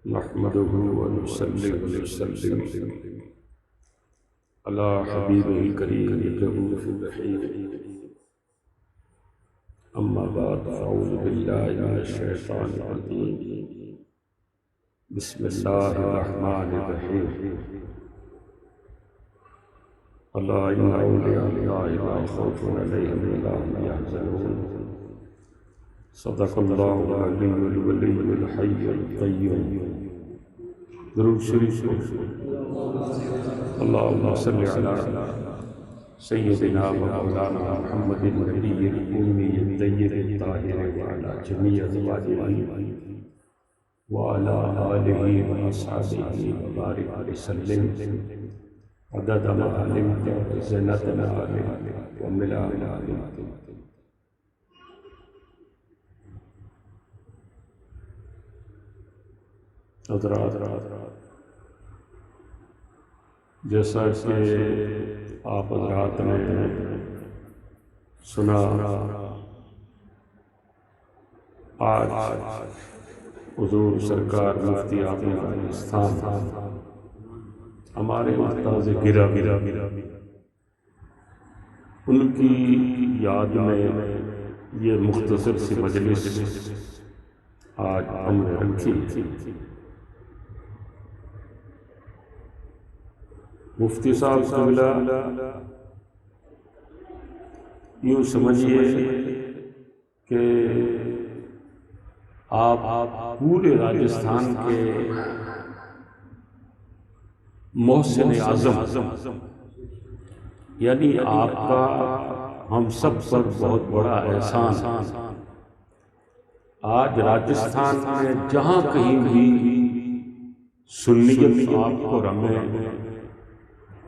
نحمده ونصلي ونسلم على حبيبه الكريم الرؤوف الرحيم. أما بعد، أعوذ بالله من الشيطان الرجيم. بسم الله الرحمن الرحيم. ألا إن أولياء الله لا خوف عليهم ولا هم يحزنون. صدق الله العلي الولي الحي القيوم. درود شریف. اللهم صل على سيدنا ومولانا محمد النبي الأمي الطيب الطاهر وعلى جميع أزواجه وعلى آله وأصحابه وبارك وسلم عدد ما علمت وزنة ما علمت وملء ما علمت. حضرات، جیسا کہ آپ حضرات نے سنا، آج حضور سرکار مفتی اعظم راجستھان ہمارے استاذ گرا ان کی یاد میں یہ مختصر سی مجلس آج ہم نے رکھی. مفتی صاحب قبلہ یوں سمجھیے کہ آپ پورے راجستھان کے محسن اعظم، یعنی آپ کا ہم سب پر بہت بڑا احسان. آج راجستھان میں جہاں کہیں بھی سنیت آپ کو ہمیں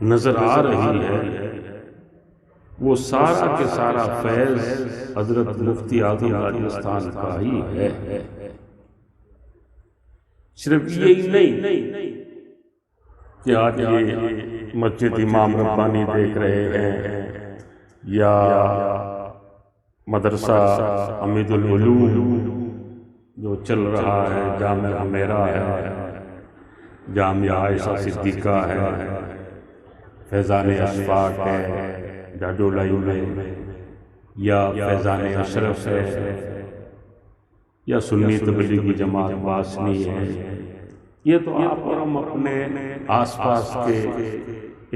نظر آ رہی ہے، وہ سارا کے سارا فیض حضرت مفتی اعظم راجستھان کا ہی ہے. صرف یہی نہیں کہ آج یہ مسجد امام ربانی دیکھ رہے ہیں یا مدرسہ امید العلوم جو چل رہا ہے، جامعہ میرا ہے، جامعہ عائشہ صدیقہ ہے، فیضان اشفاق ہے جاڈولائی میں، یا فیضان اشرف ہے، یا سنی تبلیغی جماعت واسنی ہے. یہ تو آپ اور ہم اپنے آس پاس کے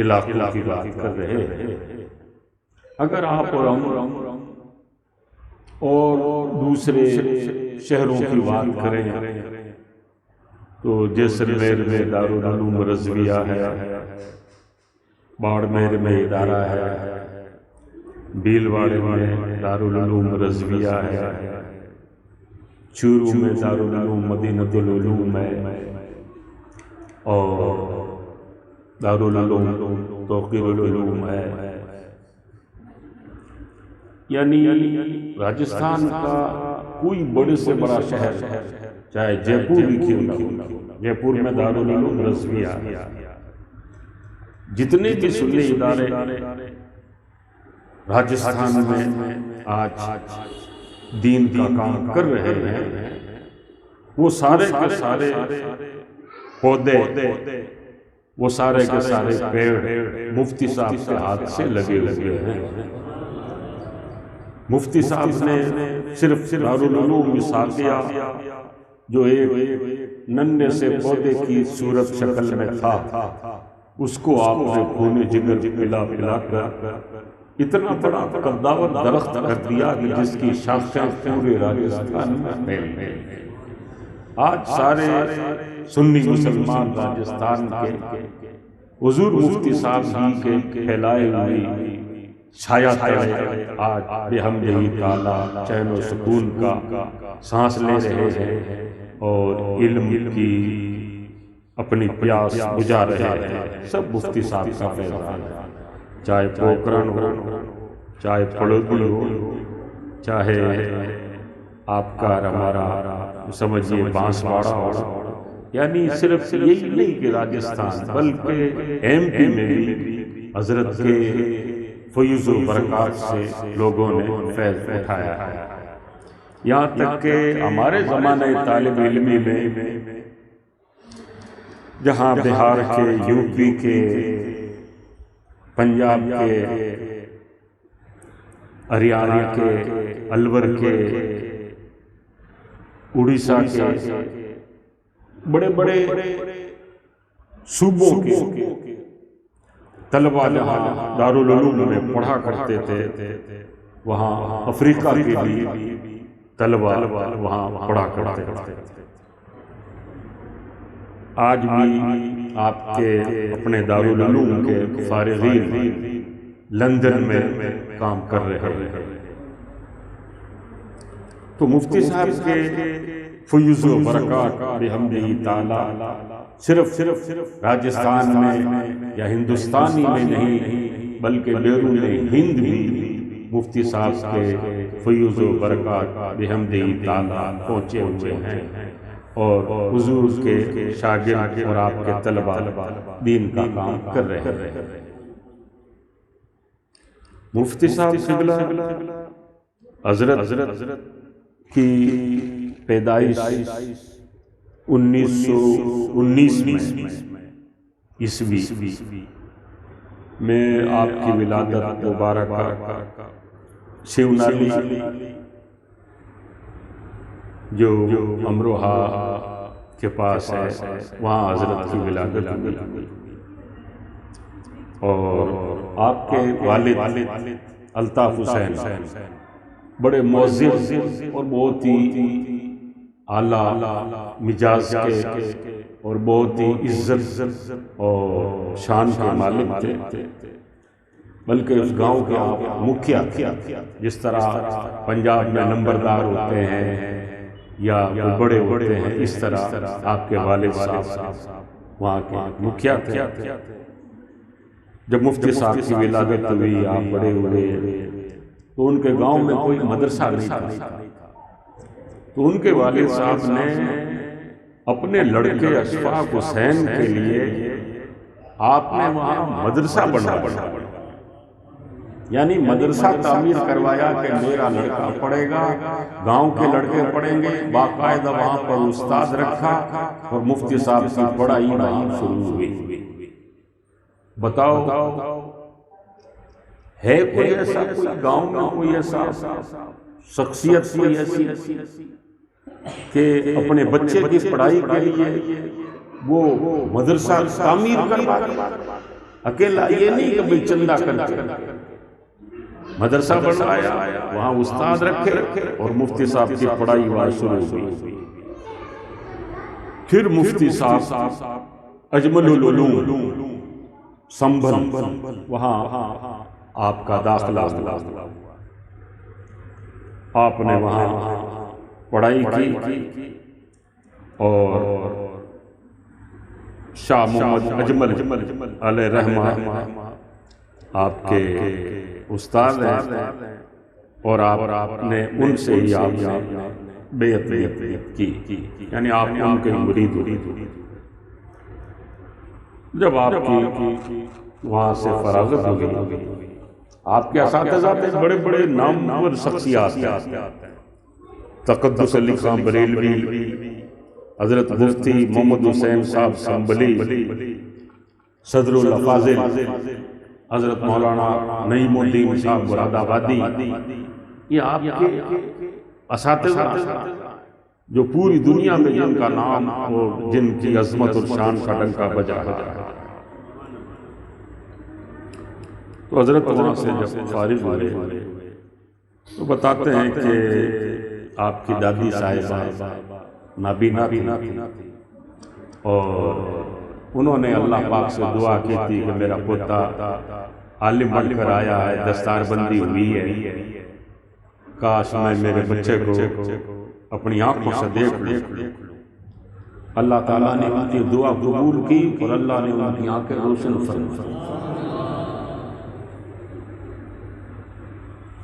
علاقوں کی بات کر رہے ہیں. اگر آپ اور ہم اور دوسرے شہروں کی بات کریں تو جیسلمیر میں دارالعلوم رضویہ ہے، باڑمیر میں ادارہ ہے، بھیلواڑے میں دارالعلوم رضویہ ہے، چورو میں دارالعلوم مدینۃ العلوم ہے، اور دارالعلوم توقیر العلوم ہے. یعنی راجستھان کا کوئی بڑے سے بڑا شہر، چاہے جے پور ہی کیوں نہ ہو، جے پور میں دارالعلوم رضویہ، جتنے بھی سنی ادارے راجستھان میں آج دین کا کام کر رہے ہیں، وہ سارے کے سارے پودے، وہ سارے کے سارے پیڑ مفتی صاحب کے ہاتھ سے لگے ہوئے ہیں. مفتی صاحب نے صرف دارالعلوم مثالیہ جو ایک ننھے سے پودے کی صورت شکل میں تھا، اس کو آپ نے خون جگر پلا پلا کر اتنا بڑا قداور درخت کر دیا کہ جس کی شاخیں پورے راجستھان میں پھیل گئی. آج سارے سنی مسلمان راجستھان کے حضور مفتی صاحب ہی کے پھیلائے ہوئی چھایا تلے آج بے ہم یہی تعالیٰ چین و سکون کا سانس لے رہے ہیں اور علم کی اپنی پیاس بجھا رہے ہیں. سب مفتی صاحب کا فیضان ہے، چاہے پوکرن ہو، چاہے پڑوگی ہو، چاہے آپ کا ہمارا سمجھیے بانسواڑا ہو. یعنی صرف یہی نہیں کہ راجستھان بلکہ ایم پی میں بھی حضرت کے فیض و برکات سے لوگوں نے فیض اٹھایا ہے. یہاں تک کہ ہمارے زمانے طالب علمی میں جہاں بہار کے، یو پی کے، پنجاب کے، ہریانہ کے، الور کے، اڑیسہ کے، بڑے بڑے صوبوں کے طلباء جہاں دارالعلوم میں پڑھا کرتے تھے، وہاں افریقہ کے لیے طلباء وہاں پڑھا کرتے تھے۔ آج بھی آپ کے اپنے دارالعلوم کے فارغین لندن میں کام کر رہے ہیں۔ تو مفتی صاحب کے فیوز و برکات بحمدہ تعالی صرف راجستھان میں یا ہندوستانی میں نہیں بلکہ بیرون ہند بھی مفتی صاحب کے فیوز و برکات بحمدہ تعالی پہنچے ہوئے ہیں، اور حضور کے شاگرد اور آپ کے طلباء دین کا کام کر رہے ہیں۔ مفتی صاحب قبلہ حضرت کی پیدائش 1919 عیسوی میں آپ کی ولادت مبارکہ شیونالی جو امروہہ کے پاس ہے وہاں حضرت کی ولادت ہوئی، اور آپ کے والد الطاف حسین بڑے مہذب اور بہت ہی اعلیٰ مزاج کے اور بہت ہی عزت اور شان کے مالک تھے، بلکہ اس گاؤں کے آپ مکھیا تھے۔ جس طرح پنجاب میں نمبردار ہوتے ہیں یا بڑے ہوتے ہیں، اس طرح آپ کے والد صاحب وہاں کے مکھیا تھے۔ جب مفتی صاحب کی ولادت ہوئی، آپ بڑے ہوئے، تو ان کے گاؤں میں کوئی مدرسہ نہیں تھا، تو ان کے والد صاحب نے اپنے لڑکے اشفاق حسین کے لیے آپ نے وہاں مدرسہ بنوایا، یعنی مدرسہ تعمیر کروایا کہ میرا لڑکا پڑھے گا، گاؤں کے لڑکے پڑھیں گے، باقاعدہ وہاں پر استاد رکھا، اور مفتی صاحب کی پڑھائی وہاں شروع ہوئی۔ بتاؤ ہے کوئی ایسا، کوئی گاؤں میں کوئی ایسا شخصیت کوئی ایسی کہ اپنے بچے کی پڑھائی کے لیے وہ مدرسہ تعمیر کروا، اکیلا یہ نہیں کہ بھئی چندہ کرتے، مدرسہ بنوایا، وہاں استاد رکھے، اور مفتی صاحب کی پڑھائی وہاں شروع ہوئی۔ پھر مفتی صاحب اجمل العلوم سنبھل وہاں آپ کا داخلہ ہوا، آپ نے وہاں پڑھائی کی، اور شاہ محمد اجمل علیہ رحمہ آپ کے استاد ہیں، اور آپ نے ان سے ہی آپ نے بیعت کی، یعنی آپ ان کے مرید ہوئی۔ جب آپ کی وہاں سے فراغت ہو گئی، آپ کے اساتذہ میں بڑے بڑے نامور شخصیات ہیں، تقدس علی خان بریلوی، حضرت مفتی محمد حسین صاحب سنبھلی، صدر الافاضل حضرت مولانا نعیم الدین صاحب مراد آبادی، یہ آپ کے اساتذہ جو پوری دنیا میں جن کا نام اور جن کی عظمت اور شان کا ڈنکا بجا ہے۔ تو حضرت وہاں سے جب فارغ ہوئے تو بتاتے ہیں کہ آپ کی دادی صاحبہ نابینا تھی، اور انہوں نے اللہ پاک سے دعا کی تھی کہ میرا پوتا عالم بن کر آیا ہے، دستار بندی ہوئی ہے، کاش میں میرے بچے کو اپنی آنکھوں سے دیکھ لوں۔ اللہ تعالیٰ نے ان کی دعا قبول کی، اور اللہ نے ان کی آنکھیں روشن فرمائی۔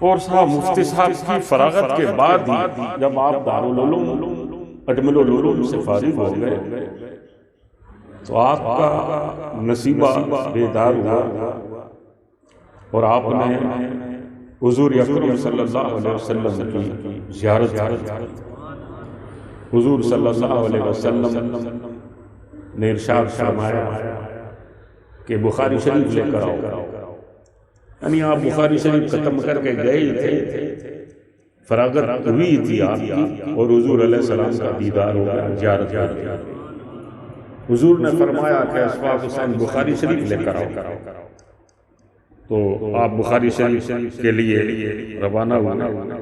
اور صاحب مفتی صاحب کی فراغت کے بعد ہی جب آپ دارالعلوم اجمل العلوم سے فارغ ہو گئے تو آپ کا نصیبہ بیدار ہوا، اور آپ نے حضور اکرم صلی اللہ علیہ وسلم کی زیارت کی۔ حضور صلی اللہ علیہ وسلم نے ارشاد فرمایا کہ بخاری شریف لے کر آؤ، یعنی آپ بخاری شریف ختم کر کے گئے تھے، فراغت ہوئی تھی آپ کی، اور حضور علیہ السلام کا دیدار ہو گیا، زیارت ہو گئی۔ حضور نے فرمایا کہ اشفاق حسین بخاری شریف لے کر آؤ، تو آپ بخاری شریف کے لیے روانہ ہوئے،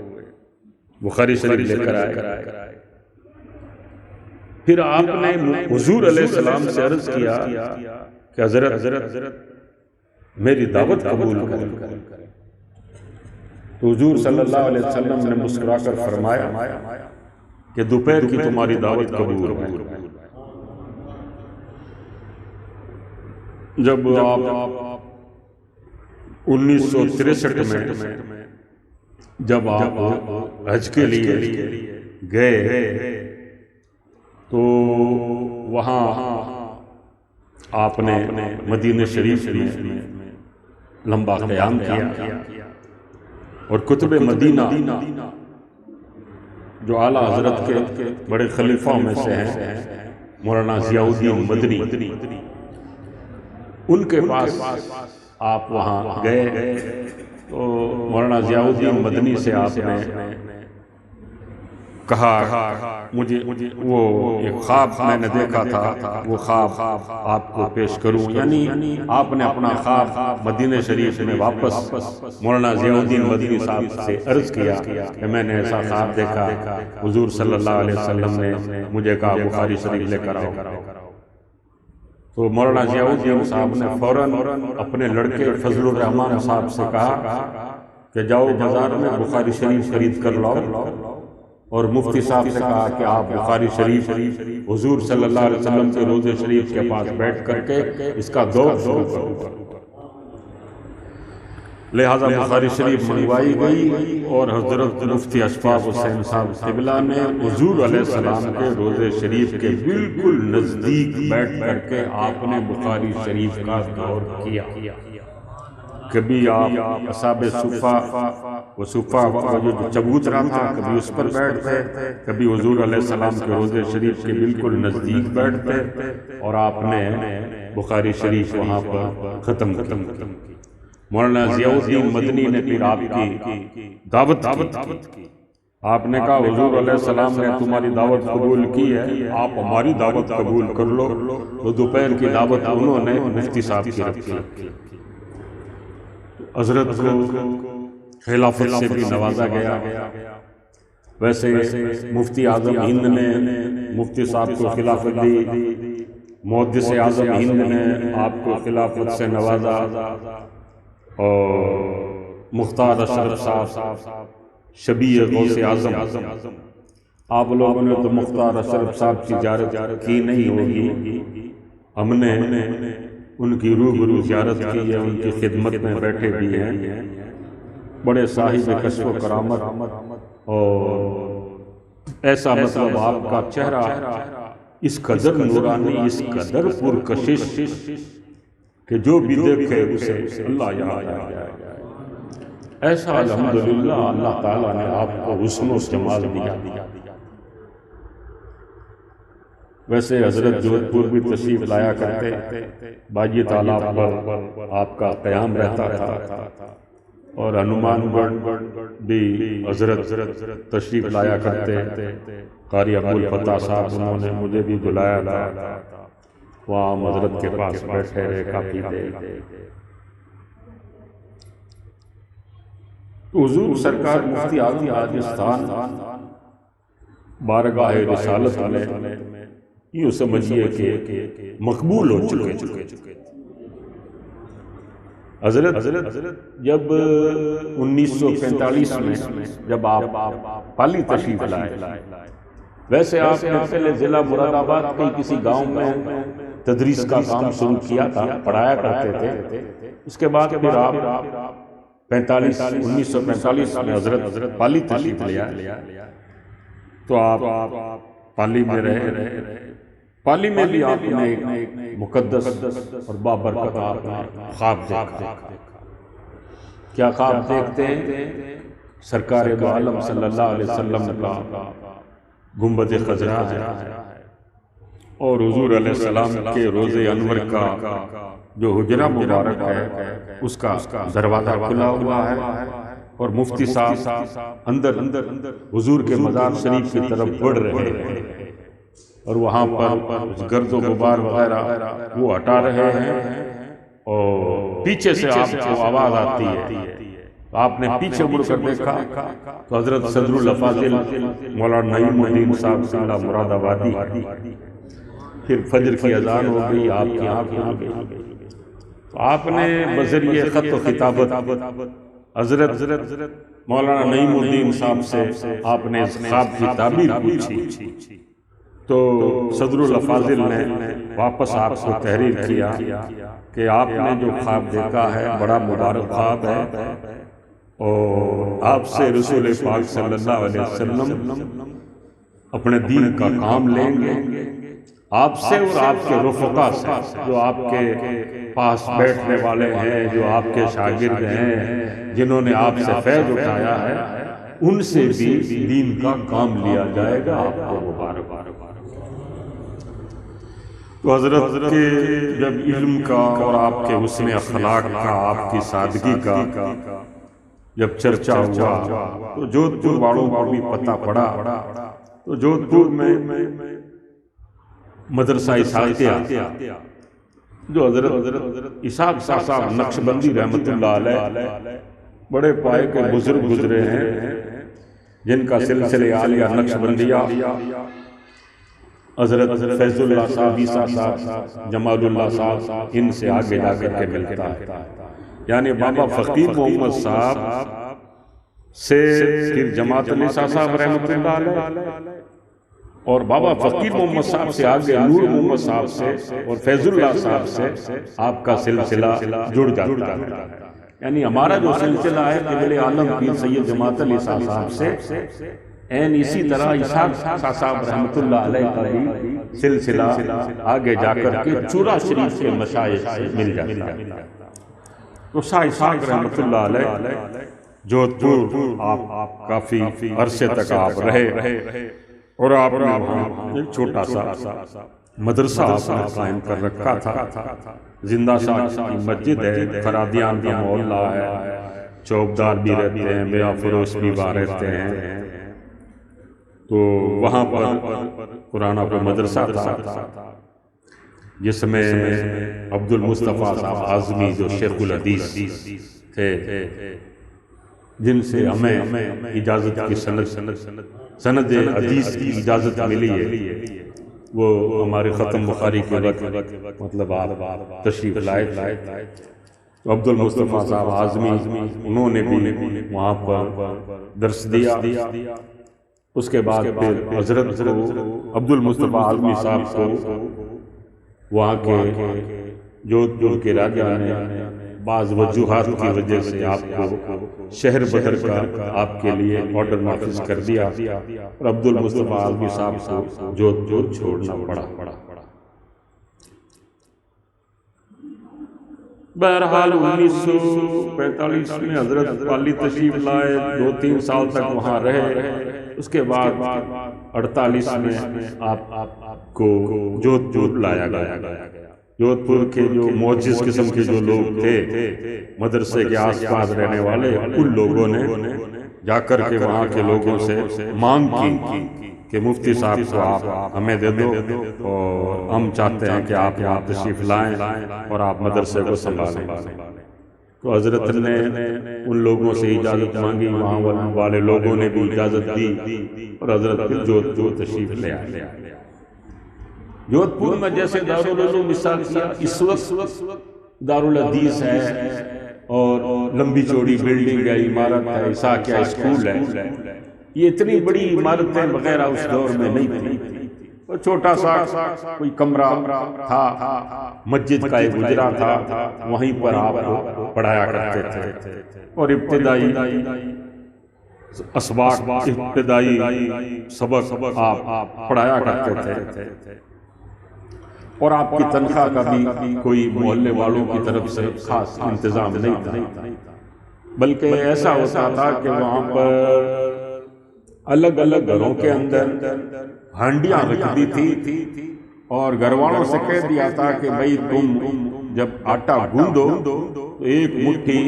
بخاری شریف لے کر آئے۔ پھر آپ نے حضور علیہ السلام سے عرض کیا کہ حضرت میری دعوت قبول کریں، تو حضور صلی اللہ علیہ وسلم نے مسکرا کر فرمایا کہ دوپہر کی تمہاری دعوت قبول ہے۔ جب آپ 1963 میں جب آپ حج کے لیے گئے تو وہاں آپ نے مدینہ شریف میں لمبا قیام کیا، اور کتب مدینہ جو اعلیٰ حضرت کے بڑے خلیفوں میں سے ہیں مولانا ضیاء الدین مدنی، ان کے پاس آپ وہاں گئے تو مولانا ضیاء الدین مدنی سے آپ نے کہا مجھے وہ ایک خواب میں نے دیکھا تھا، وہ خواب آپ کو پیش کروں، یعنی آپ نے اپنا خواب مدینہ شریف میں واپس مولانا ضیاء الدین مدنی صاحب سے عرض کیا کہ میں نے ایسا خواب دیکھا، حضور صلی اللہ علیہ وسلم نے مجھے کہا بخاری شریف لے کر آؤ۔ تو مولانا ضیاء الدین صاحب نے فوراً اپنے لڑکے فضل الرحمان صاحب سے کہا کہ جاؤ بازار میں بخاری شریف خرید کر لاؤ، اور مفتی صاحب سے کہا کہ آپ بخاری شریف حضور صلی اللہ علیہ وسلم کے روضے شریف کے پاس بیٹھ کر کے اس کا دور شروع کرو۔ لہذا بخاری شریف منگوائی گئی، اور حضرت مفتی اشفاق حسین صاحب قبلہ نے حضور علیہ السلام کے روضے شریف کے بالکل نزدیک بیٹھ کر کے آپ نے بخاری شریف کا دور کیا۔ کبھی آپ اصحاب صفہ، وہ صفہ جو چبوترا تھا، کبھی اس پر بیٹھتے، کبھی حضور علیہ السلام کے روضے شریف کے بالکل نزدیک بیٹھتے، اور آپ نے بخاری شریف وہاں پر ختم کی۔ مولانا ضیاء الدین مدنی نے پھر آپ کی دعوت کی، آپ نے کہا حضور علیہ السلام نے تمہاری دعوت قبول کی ہے، آپ ہماری دعوت قبول کر لو۔ تو دوپہر کی دعوت انہوں نے مفتی صاحب کی رکھی، حضرت کو خلافت سے بھی نوازا گیا۔ ویسے مفتی اعظم ہند نے مفتی صاحب کو خلافت دی، محدث اعظم ہند نے آپ کو خلافت سے نوازا، اور مختار اشرف صاحب شبیہ غوث اعظم، آپ لوگوں نے تو مختار اشرف صاحب کی زیارت کی نہیں ہوگی، ہم نے ان کی روبرو زیارت کی ہے، ان کی خدمت میں بیٹھے بھی ہیں، بڑے صاحب کشف و کرامت، اور ایسا مطلب آپ کا چہرہ اس قدر نورانی، اس قدر پرکشش کہ جو بھی دیکھے اسے اللہ یاد آ جائے۔ ایسا الحمدللہ اللہ تعالیٰ نے آپ کو حسن و جمال دیا۔ ویسے حضرت جودھ پور بھی تشریف لایا کرتے، باجی تالاب پر آپ کا قیام رہتا تھا، اور ہنومان گڑھ بھی حضرت تشریف لایا کرتے۔ قاری ابو الفتح صاحب انہوں نے مجھے بھی بلایا تھا، وہاں حضرت کے پاس بیٹھے رہے کافی دیر۔ حضور سرکار مفتی اعظم راجستھان بارگاہ رسالت میں یوں سمجھیے کہ مقبول ہو چکے۔ حضرت جب 1945 میں جب آپ پالی تشریف لائے، ویسے آپ نے پہلے ضلع مراد آباد کے کسی گاؤں میں تدریس کا کام شروع کیا تھا، پڑھایا کرتے تھے۔ اس کے بعد پھر آپ 1945 میں حضرت پالی تشریف لیا، تو آپ پالی میں رہے۔ پالی میں بھی آپ نے ایک مقدس اور بابرکت آپ نے خواب دیکھا۔ کیا خواب دیکھتے ہیں؟ سرکار دو عالم صلی اللہ علیہ وسلم کا گنبد خضرا ہے اور حضور علیہ السلام کے روضہ انور کا جو حجرہ مبارک ہے اس کا دروازہ کھلا ہوا ہے اور مفتی صاحب اندر حضور کے مزار شریف کی طرف بڑھ رہے ہیں اور وہاں پر گرد و غبار وغیرہ وہ ہٹا رہے ہیں اور پیچھے سے آپ کو آواز آتی ہے۔ آپ نے پیچھے مڑ کر دیکھا تو حضرت صدر الافاضل مولانا نعیم الدین صاحب سنگھ مراد آبادی، پھر فجر کی اذان ہو گئی، آپ کی آنکھ کھل گئی۔ تو آپ نے بذریعہ خط و خطابت حضرت مولانا نعیم الدین صاحب سے آپ نے اس خواب کی تعبیر پوچھی تو صدر الافاضل نے واپس آپ کو تحریر کیا کہ آپ نے جو خواب دیکھا ہے بڑا مبارک خواب ہے اور آپ سے رسول پاک صلی اللہ علیہ وسلم اپنے دین کا کام لیں گے، آپ سے اور آپ کے رفقا سے جو آپ کے پاس بیٹھنے والے ہیں، جو آپ کے شاگرد ہیں، جنہوں نے آپ سے فیض اٹھایا ہے، ان سے بھی دین کا کام لیا جائے گا۔ آپ کو مبارک۔ تو حضرت کے جب علم کا اور آپ کے حسن اخلاق کا، آپ کی سادگی کا جب چرچا ہوا تو جودھ پور والوں کو بھی پتہ پڑا۔ تو جودھ پور میں مدرسہ اسحاقیہ جو حضرت اسحاق صاحب نقشبندی رحمت اللہ علیہ بڑے پائے کے بزرگ گزرے ہیں، جن کا سلسلہ عالیہ نقشبندیہ حضرت فیض اللہ صاحب، عیسیٰ صاحب، جمال اللہ صاحب، ان سے آگے جا کر کے ملتا ہے۔ یعنی بابا فقیر محمد صاحب سے پھر جماعت نساء صاحب رحمت اللہ علیہ اور بابا فقیر محمد صاحب سے آگے نور محمد صاحب سے اور فیض اللہ صاحب سے آپ کا سلسلہ جڑ جاتا ہے۔ یعنی ہمارا جو سلسلہ ہے قبلِ عالم پیر سید جماعت نساء صاحب سے این اسی طرح اسحاق صاحب رحمت اللہ علیہ کا بھی سلسلہ آگے جا کر کے چورا شریف کے مشائخ سے مل جاتا ہے۔ تو شاہ اسحاق رحمت اللہ علیہ جودھ پور آپ کافی عرصے تک آپ رہے اور آپ نے وہاں ایک چھوٹا سا مدرسہ آپ نے قائم کر رکھا تھا۔ زندہ شاہ کی مسجد ہے، فرادیان کا محلہ ہے، چوکدار بھی رہتے ہیں، بیع فروش بھی وہاں رہتے ہیں۔ تو وہاں پر قرآن پر مدرسہ تھا جس میں عبد المصطفیٰ صاحب اعظمی جو شیخ الحدیث تھے، جن سے ہمیں اجازت کی سند حدیث کی اجازت ملی ہے، وہ ہمارے ختم بخاری کے وقت مطلب آپ تشریف لائے۔ عبد المصطفیٰ صاحب اعظمی انہوں نے بھی وہاں پر درس دیا۔ اس کے بعد پھر حضرت کو عبد المصطفیٰ اعظمی صاحب کو وہاں کے جودھ پور کے راجہ نے بعض وجوہات کی وجہ سے آپ کو شہر بدر کا آپ کے لیے آرڈر نافذ کر دیا اور عبد المصطفیٰ اعظمی صاحب کو جودھ پور چھوڑنا پڑا۔ بہرحال 1945 میں حضرت پالی تشریف لائے، 2-3 سال تک وہاں رہے۔ اس کے بعد 48 میں آپ کو جودھ پور لایا گیا۔ جودھ پور کے جو معجز قسم کے جو لوگ تھے مدرسے کے آس پاس رہنے والے، ان لوگوں نے جا کر کے وہاں کے لوگوں سے مانگ کی کہ مفتی صاحب کو آپ ہمیں دے دو اور ہم چاہتے ہیں کہ آپ یہاں تشریف لائیں اور آپ مدرسے کو سنبھالیں۔ تو حضرت نے ان لوگوں سے اجازت مانگی، وہاں والے لوگوں نے بھی اجازت دی اور حضرت پھر جودھ پور تشریف لے آئے۔ جودھ پور میں جیسے دارالعلوم اسحاقیہ اس وقت دارالحدیث ہے اور لمبی چوڑی بلڈنگ ہے، عمارت ہے، اسحاقیہ اسکول ہے، یہ اتنی بڑی عمارتیں وغیرہ اس دور میں نہیں تھی۔ اور چھوٹا سا کوئی کمرہ تھا، مسجد کا ایک حجرہ تھا، وہیں پر آپ پڑھایا کرتے تھے اور ابتدائی اسباق، ابتدائی سبق آپ پڑھایا کرتے تھے اور آپ کی تنخواہ کا بھی کوئی محلے والوں کی طرف سے خاص انتظام نہیں تھا۔ بلکہ ایسا ہوتا تھا کہ وہاں پر الگ الگ گھروں کے اندر ہانڈیاں رکھ دی تھی اور گھر والوں سے کہہ دیا تھا کہ بھئی تم جب آٹا گوندو تو ایک مٹھی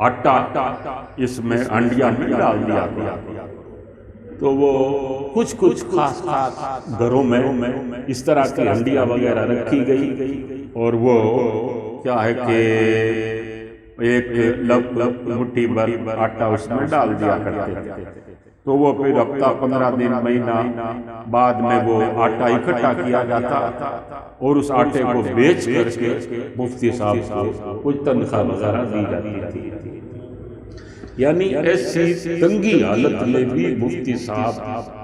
آٹا اس میں ہانڈیاں میں ڈال دیا گیا۔ تو وہ کچھ خاص گھروں میں اس طرح کی ہانڈیاں وغیرہ رکھی گئی اور وہ کیا ہے کہ ایک لب مٹھی بھر آٹا اس میں ڈال دیا کرتے تھے۔ تو وہ پھر ہفتہ 15 دن مہینہ بعد میں وہ آٹا اکٹھا کیا جاتا اور اس آٹے کو بیچ کر کے مفتی صاحب کو کچھ تنخواہ وغیرہ دی جاتی تھی۔ یعنی ایسی تنگی حالت میں بھی مفتی صاحب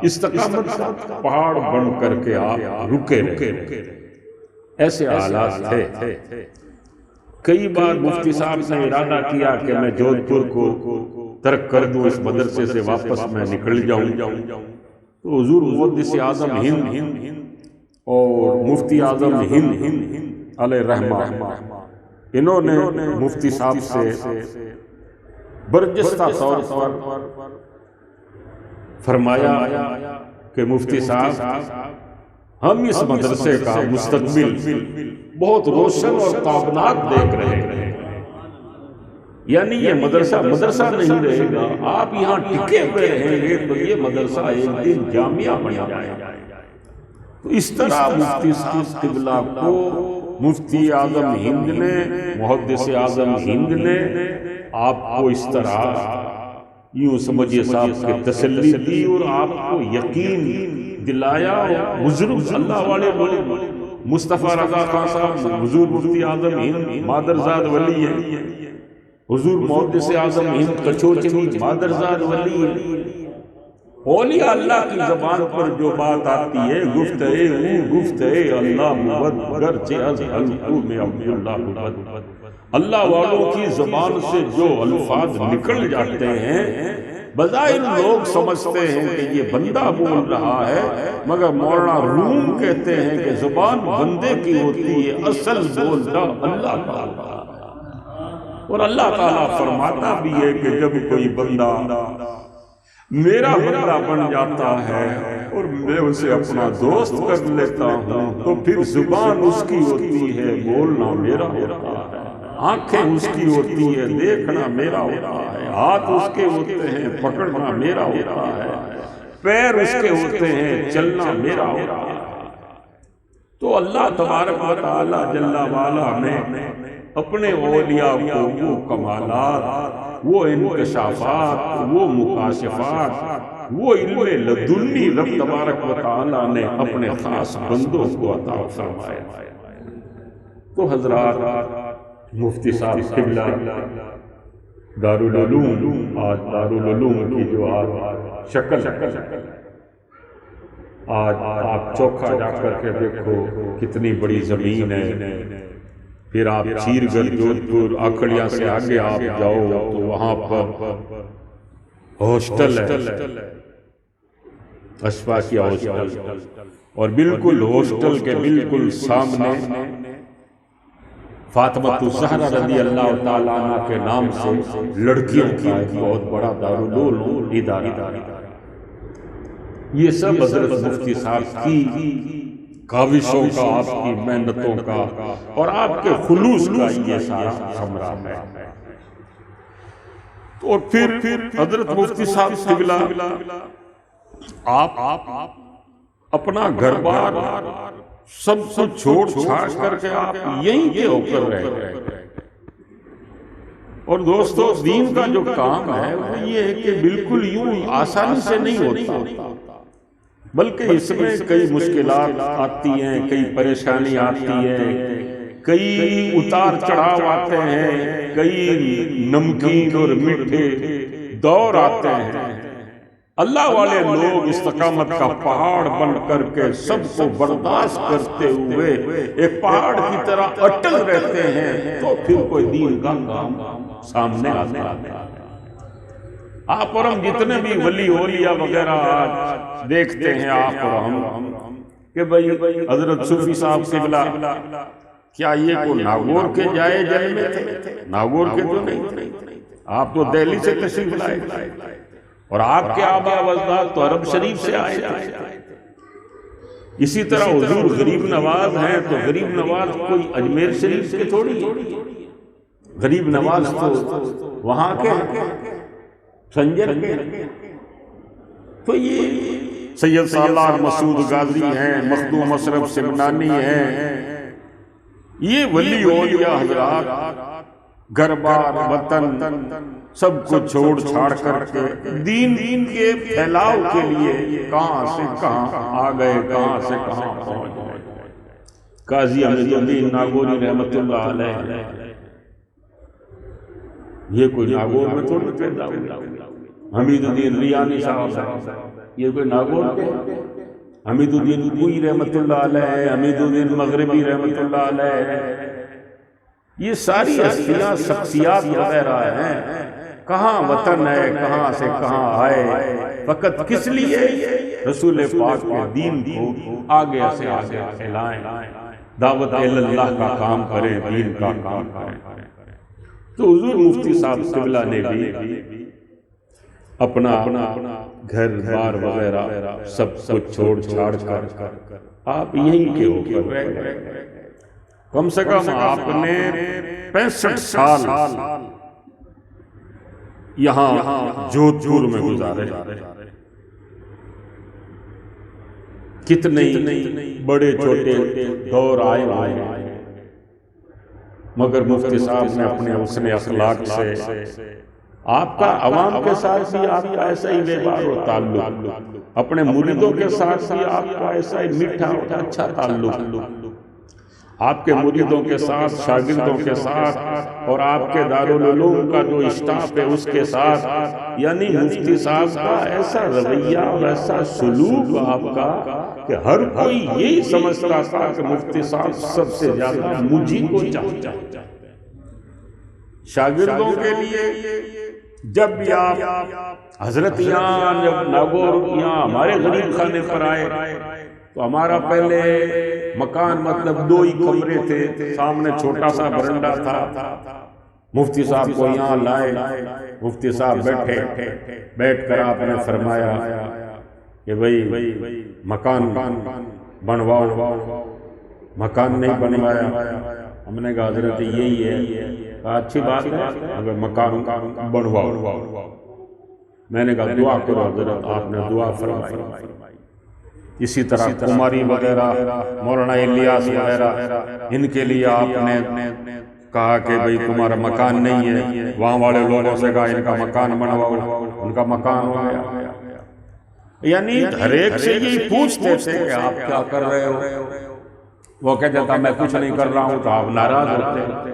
استقامت سے پہاڑ بن کر کے آپ رکے رہے، ایسے حالات تھے۔ کئی بار مفتی صاحب نے ارادہ کیا کہ میں جودھ پور کو ترک کر دوں، اس مدرسے سے واپس میں نکل جاؤں، تو حضور محدث اعظم ہند اور مفتی اعظم ہند علیہ رحمہ انہوں نے مفتی صاحب سے برجستہ طور پر فرمایا کہ مفتی صاحب ہم اس مدرسے کا مستقبل بہت روشن اور تابناک دیکھ رہے ہیں، یعنی یہ مدرسہ نہیں رہے گا، آپ یہاں ٹکے ہوئے رہیں گے تو یہ مدرسہ ایک دن جامعہ بن جائے گا۔ تو اس طرح مفتی صاحب قبلہ کو مفتی اعظم ہند نے، محدث اعظم ہند نے آپ کو اس طرح یوں سمجھیے صاحب کے تسلی دی اور آپ کو یقین دلایا۔ بزرگ اللہ والے مصطفیٰ رضا خان صاحب حضور مفتی اعظم ہند مادرزاد ولی ہیں، حضور محدث اعظم ہند کچوچنی مادرزاد ولی ہیں۔ اولیاء اللہ کی زبان پر جو بات آتی ہے گفتئے اللہ بود گرچہ از حلقوں میں عبداللہ بود، اللہ والوں کی زبان سے جو الفاظ نکل جاتے ہیں بظاہر لوگ سمجھتے ہیں کہ یہ بندہ بول رہا ہے، مگر مولانا روم کہتے ہیں کہ زبان بندے کی ہوتی ہے، اصل بولتا اللہ تعالیٰ۔ اور اللہ تعالیٰ فرماتا بھی ہے کہ جب کوئی بندہ میرا بندہ بن جاتا ہے اور میں اسے اپنا دوست کر لیتا ہوں تو پھر زبان اس کی ہوتی ہے، بولنا میرا ہوتا ہے، آنکھیں اس کی ہوتی ہے، دیکھنا میرا ہوتا ہے، ہاتھ اس کے ہوتے ہیں، پکڑنا میرا ہوتا ہے، پیر اس کے ہوتے ہیں، چلنا میرا ہوتا ہے۔ تو اللہ تبارک و تعالی جل وعلا نے اپنے اولیاء کو وہ کمالات، وہ انکشافات، وہ مکاشفات، وہ علم لدنی رب تبارک و تعالی نے اپنے خاص بندوں کو عطا فرمایا۔ تو حضرات مفتی صاحب قبلہ دارالعلوم، آج دارالعلوم کی جو آج شکل آج آپ چوکھا جا کر کے دیکھو کتنی بڑی زمین ہے، پھر آپ چیرگڑھ جودھ پور آکھڑیاں سے آگے آپ جاؤ تو وہاں پر ہاسٹل ہے، اشفاقیہ ہاسٹل، اور بالکل ہاسٹل کے بالکل سامنے فاطمہ الزہرا رضی اللہ تعالیٰ عنہ کے نام سے لڑکیوں کا ایک بہت بڑا دارالعلوم ادارہ۔ یہ سب حضرت مفتی صاحب کی کاوشوں کا، آپ کی محنتوں کا اور آپ کے خلوص کا یہ سارا ثمرہ ہے۔ اور پھر حضرت مفتی صاحب قبلہ آپ اپنا گھر بار سب کچھ چھوڑ چھاڑ کر کے آپ یہیں کے ہو کر رہ گئے۔ اور دوستو دین کا جو کام ہے وہ یہ ہے کہ بالکل یوں آسانی سے نہیں ہوتا، بلکہ اس میں کئی مشکلات آتی ہیں، کئی پریشانی آتی ہے، کئی اتار چڑھاؤ آتے ہیں، کئی نمکین اور میٹھے دور آتے ہیں۔ اللہ والے لوگ استقامت کا پہاڑ بن کر کے سب کو برداشت کرتے ہوئے ایک پہاڑ کی طرح اٹل رہتے ہیں تو پھر کوئی دین کا کام سامنے آتا ہے۔ آپ اور ہم جتنے بھی ولی اولیاء وغیرہ آج دیکھتے ہیں آپ اور ہم کہ بھئی حضرت صوفی صاحب قبلہ کیا یہ کو ناگور کے جائے جل میں تھے؟ ناگور کے تو نہیں تھے، آپ تو دہلی سے تشریف لائے اور آپ کے آبا و اجداد تو عرب شریف سے آئے تھے. اسی طرح حضور غریب نواز ہیں تو غریب نواز کوئی اجمیر شریف کے تھوڑی ہے. غریب نواز تو وہاں کے سنجر کے. تو یہ سید سالار مسعود غازی ہیں، مخدوم اشرف سمنانی ہیں، یہ ولی اولیاء حضرات گھر بار وطن سب کو چھوڑ چھاڑ کر کے دین کے پھیلاؤ کے لیے کہاں سے کہاں آ گئے، کہاں سے کہاں پہنچ گئے. قاضی حمید الدین ناگوری رحمت اللہ علیہ، یہ کوئی ناگور میں تھوڑی پیدا ہوا. حمید الدین ریانی صاحب یہ کوئی ناگور کے. حمید الدین کوئی رحمت اللہ علیہ، حمید الدین مغربی رحمت اللہ علیہ، یہ ساری ہستیاں شخصیات وغیرہ ہیں. کہاں وطن ہے، کہاں سے کہاں آئے، فقط کس لیے؟ رسول پاک کے دین کو آگے سے آگے پھیلائیں، دعوت اللہ کا کام کریں، دین کا کام کریں. تو حضور مفتی صاحب قبلہ نے بھی اپنا گھر بار وغیرہ سب کچھ چھوڑ چھاڑ کر آپ یہیں کے اوپر رہ گئے. کم سے کم آپ نے 65 سال یہاں جودھ پور میں گزارے. کتنے بڑے چھوٹے دور آئے ہوئے، مگر مفتی صاحب نے اپنے حسن اخلاق سے آپ کا عوام کے ساتھ بھی آپ کا ایسا ہی ویوہار و تعلق، اپنے مریدوں کے ساتھ بھی آپ کا ایسا ہی میٹھا اور اچھا تعلق، آپ کے مریدوں کے ساتھ، شاگردوں کے ساتھ، اور آپ کے دارالعلوم کا جو اسٹاف ہے اس کے ساتھ، یعنی مفتی صاحب کا ایسا رویہ اور ایسا سلوک آپ کا کہ ہر کوئی یہی سمجھتا تھا کہ مفتی صاحب سب سے زیادہ مجھے کو چاہتے ہیں. شاگردوں کے لیے جب بھی آپ حضرت یہاں جب ناگور یہاں ہمارے غریب خانے پر آئے تو ہمارا پہلے مکان مطلب 2 ہی کمرے تھے، سامنے چھوٹا سا برنڈا تھا. مفتی صاحب کو یہاں لائے، مفتی صاحب بیٹھ کر آپ نے فرمایا کہ بھئی مکان بنواؤ. مکان نہیں بنوایا. ہم نے کہا حضرت یہی ہے. اچھی بات ہے اگر مکان بنواؤ. میں نے کہا دعا کرو حضرت. آپ نے دعا فرمائی. اسی طرح کماری وغیرہ، مولانا الیاس وغیرہ، ان کے لیے آپ نے کہا کہ بھئی تمہارا مکان نہیں ہے. وہاں والے لوگوں سے کہا ان کا مکان بنواؤ. ان کا مکان ہو گیا. یعنی ہر ایک سے یہی پوچھتے تھے کہ آپ کیا کر رہے ہو. وہ کہہ دیتا میں کچھ نہیں کر رہا ہوں تو آپ ناراض ہوتے.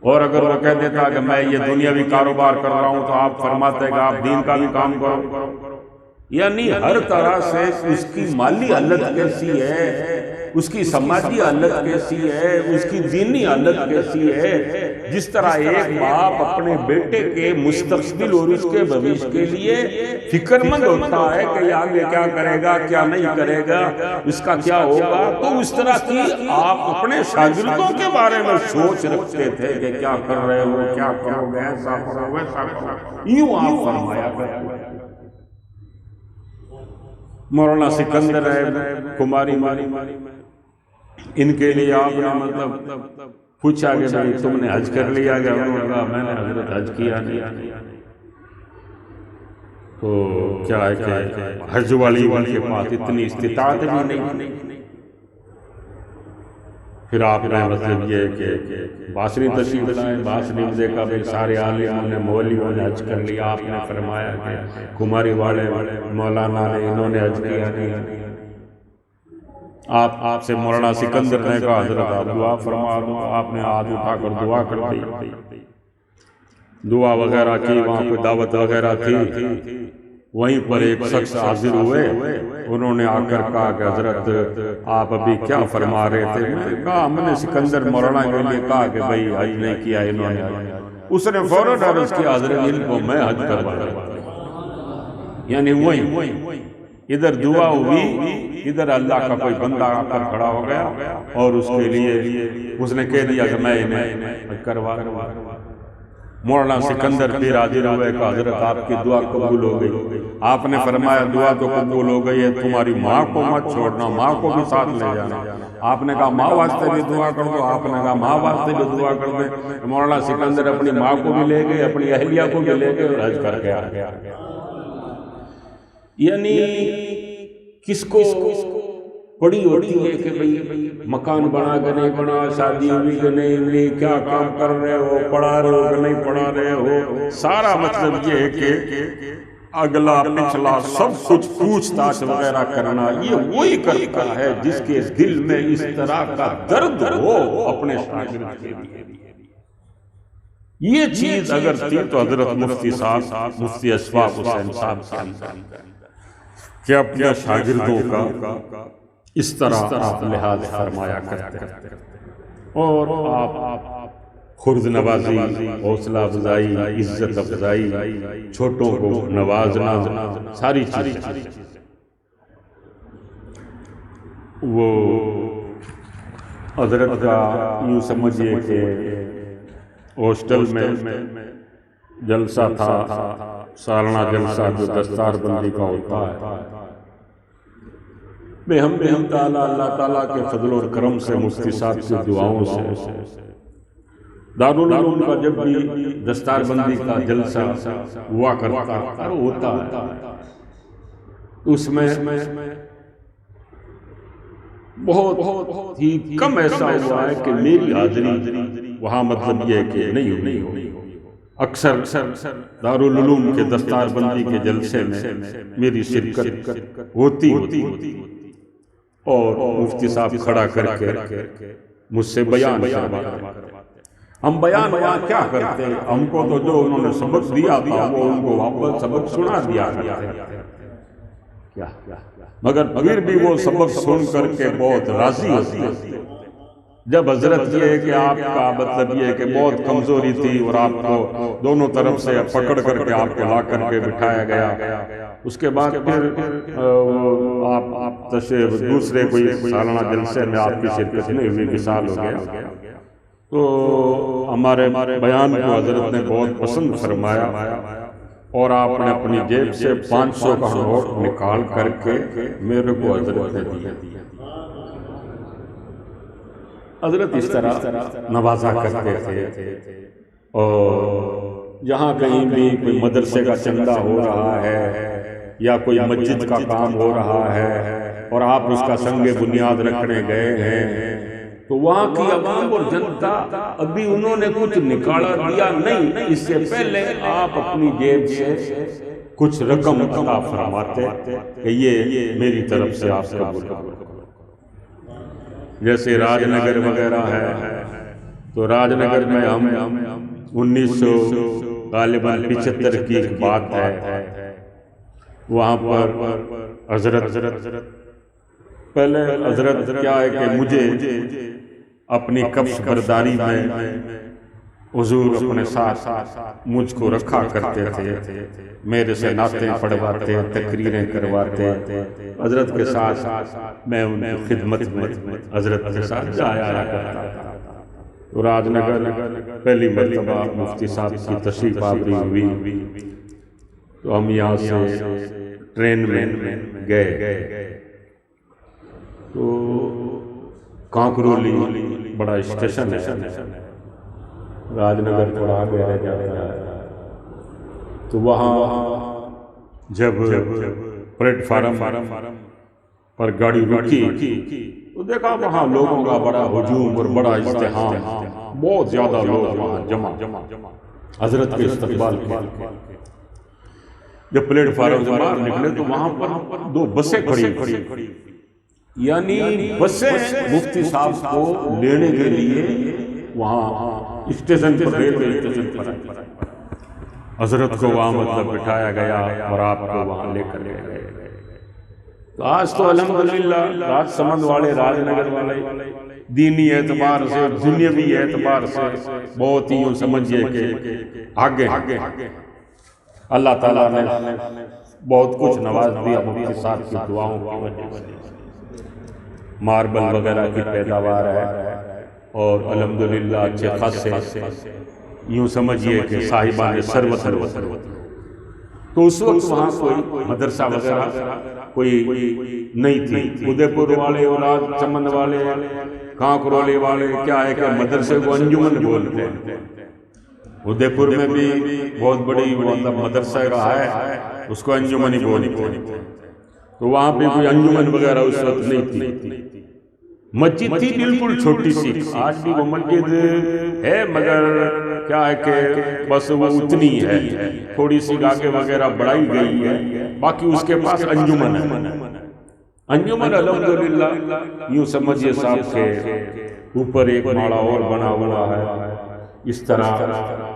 اور اگر وہ کہہ دیتا کہ میں یہ دنیاوی کاروبار کر رہا ہوں تو آپ فرماتے کہ آپ دین کا بھی کام کرو. یعنی ہر طرح سے اس کی مالی حالت کیسی ہے، اس کی سماجی حالت کیسی ہے، اس کی دینی حالت کیسی ہے. جس طرح ایک باپ اپنے بیٹے کے مستقبل اور اس کے بھویش کے لیے فکر مند ہوتا ہے کہ یہ آگے کیا کرے گا، کیا نہیں کرے گا، اس کا کیا ہوگا، تو اس طرح کی آپ اپنے شاگردوں کے بارے میں سوچ رکھتے تھے کہ کیا کر رہے ہو، کیا کرو گے، ایسا کرو ویسا کرو. یوں آپ فرمایا کرتے. مولانا سکندر ہے کماری ان کے لیے آپ نے مطلب پوچھا کہ بھئی تم نے حج کر لیا گیا. انہوں نے کہا میں نے حضرت حج کیا نہیں. تو کیا ہے کہ حج والی ان کے پاس اتنی استطاعت بھی نہیں. پھر آپ نے مطلب یہ کہ باسری تشریف لائے. باسری میں دیکھا بھئی سارے عالموں نے مولیوں نے حج کر لیا. آپ نے فرمایا کہ کماری والے مولانا نے انہوں نے حج کیا نہیں. آپ سے مولانا سکندر نے کہا حضرت آپ دعا فرما دو. آپ نے ہاتھ اٹھا کر دعا کر دی. دعا وغیرہ کی. وہاں کوئی دعوت وغیرہ تھی. وہیں پر ایک شخص حاضر ہوئے. انہوں نے آ کر کہا کہ حضرت آپ ابھی کیا فرما رہے تھے. میں نے کہا ہم نے سکندر مولانا کے لیے کہا کہ بھئی حج نہیں کیا انہوں نے. اس نے فوراً عرض کیا حضرت ان کو میں حج کروا رہا ہوں. یعنی وہیں ادھر دعا ہوئی، ادھر اللہ کا کوئی بندہ آ کر کھڑا ہو گیا اور اس کے لیے اس نے کہہ دیا کہ میں انہیں حج کروا رہا ہوں. مولانا سکندر پیر حاضر ہوئے کہ حضرت آپ کی دعا قبول ہو گئی. آپ نے فرمایا دعا تو قبول ہو گئی ہے، تمہاری ماں کو مت چھوڑنا، ماں کو بھی ساتھ لے جانا. آپ نے کہا ماں واسطے بھی دعا کر دو. آپ نے کہا ماں واسطے بھی دعا کر دیں. مولانا سکندر اپنی ماں کو بھی لے گئے، اپنی اہلیہ کو بھی لے گئے اور حج کر کے آ گئے. یعنی کس کو پڑی ہوتی ہے کہ بھئی مکان بنا کہ نہیں بنا، شادی ہوئی کہ نہیں ہوئی، کیا کام کر رہے ہو، پڑھا رہے ہو کہ نہیں پڑھا رہے ہو. سارا مطلب یہ ہے کہ اگلا پچھلا سب کچھ پوچھ تاچھ وغیرہ کرنا، یہ وہی کرتا ہے جس کے دل میں اس طرح کا درد ہو اپنے شاگرد کے لیے. یہ چیز اگر تھی تو حضرت مفتی صاحب مفتی اشفاق حسین صاحب کے اندر کہ اپنے شاگردوں کا اس طرح آپ لحاظ فرمایا کرتے اور آپ خرد نوازی، حوصلہ افزائی، عزت افزائی، چھوٹوں کو نوازنا، ساری چیز. وہ حضرت کا یوں سمجھئے کہ ہاسٹل میں جلسہ تھا، سالانہ جلسہ جو دستار بندی کا ہوتا ہے. ہم تعالیٰ اللہ تعالیٰ کے فضل اور کرم سے، مفتی صاحب کی دعاؤں سے دارالعلوم کا جب بھی دستار بندی کا جلسہ ہوا کرتا ہوتا ہے، اس میں بہت ہی کم ایسا ہوا ہے کہ میری حاضری وہاں مطلب یہ کہ نہیں ہوئی. اکثر دارالعلوم کے دستار بندی کے جلسے میں میری شرکت ہوتی اور مفتی صاحب کھڑا کر کے مجھ سے بیان کرواتے. ہم بیان وہاں کیا کرتے، ہم کو تو جو انہوں نے سبق دیا تھا وہ ان کو واپس سبق سنا دیا کیا، مگر پھر بھی وہ سبق سن کر کے بہت راضی ہوتی. جب حضرت یہ ہے کہ آپ کا مطلب یہ ہے کہ بہت کمزوری تھی اور آپ کو دونوں طرف سے پکڑ کر کے آپ کو لا کر کے بٹھایا گیا، اس کے بعد پھر آپ تشریف دوسرے کوئی سالانہ جلسے میں آپ کی شرکت نہیں ہوئی، مثال ہو گیا. تو ہمارے بیان کو حضرت نے بہت پسند فرمایا اور آپ نے اپنی جیب سے 500 کا نوٹ نکال کر کے میرے کو حضرت نے دیا. حضرت اس طرح نوازا کرتے تھے. اور جہاں کہیں بھی کوئی مدرسے کا چندہ ہو رہا ہے یا کوئی مسجد کا کام ہو رہا ہے اور آپ اس کا سنگ بنیاد رکھنے گئے ہیں تو وہاں کی عوام اور جنتا ابھی انہوں نے کچھ نکالا دیا نہیں، اس سے پہلے آپ اپنی جیب سے کچھ رقم عطا فرماتے کہ یہ میری طرف سے آپ کا قبول. جیسے راج نگر وغیرہ ہے تو راج نگر میں ہم 1975 کی ایک بات ہے، وہاں پر حضرت پہلے حضرت کیا ہے کہ مجھے اپنی کفش برداری میں حضور اپنے ساتھ مجھ کو رکھا کرتے تھے، میرے سے نعتیں پڑھواتے، تقریریں کرواتے. حضرت کے ساتھ میں ان کی خدمت میں حضرت کے ساتھ جایا کرتا تھا. تو راج نگر پہلی مرتبہ مفتی صاحب کی تشریف آوری ہوئی تو ہم یہاں سے ٹرین میں گئے تو کانکرولی بڑا اسٹیشن ہے، راج نگر تھوڑا آگے رہ جاتا ہے. تو وہاں جب پلیٹ فارم پر گاڑی رکی تو دیکھا وہاں لوگوں کا بڑا ہجوم اور بڑا ازدحام، بہت زیادہ لوگ وہاں جمع حضرت کے استقبال کے. جب پلیٹ فارم سے باہر نکلے تو وہاں پر 2 بسیں کھڑی، یعنی بسیں مفتی صاحب کو لینے کے لیے وہاں اسٹیشن پر ریلوے اسٹیشن پر حضرت کو وہاں مطلب بٹھایا گیا اور آپ کو وہاں لے کر گئے. تو آج تو الحمدللہ راج سمند والے، راج نگر والے دینی اعتبار سے، دنیاوی اعتبار سے بہت ہی یوں سمجھئے کہ آگے اللہ تعالیٰ نے بہت کچھ نواز دیا مفتی صاحب کی دعاؤں کی وجہ سے. ماربل وغیرہ کی پیداوار ہے اور الحمدللہ اچھے خاصے یوں سمجھیے کہ صاحبان ثروت. تو اس وقت وہاں کوئی مدرسہ وغیرہ کوئی نہیں تھی. ادے پور والے اولاد چمن والے کانکرولی والے کیا ہے کہ مدرسے کو انجمن بولتے ہیں. ادے پور میں بھی بہت بڑی مدرسہ رہا ہے، اس کو انجمن ہی بولتے ہیں. تو وہاں پہ کوئی انجمن وغیرہ اس وقت نہیں تھی. مسجد تھی بالکل چھوٹی سی. آج بھی وہ مسجد ہے مگر کیا ہے کہ بس وہ اتنی ہے، تھوڑی سی آگے وغیرہ بڑھائی گئی ہے. باقی اس کے پاس انجمن ہے. انجمن الحمدللہ یوں سمجھیے صاحب کے اوپر ایک ماڑا اور بنا ہوا ہے. اس طرح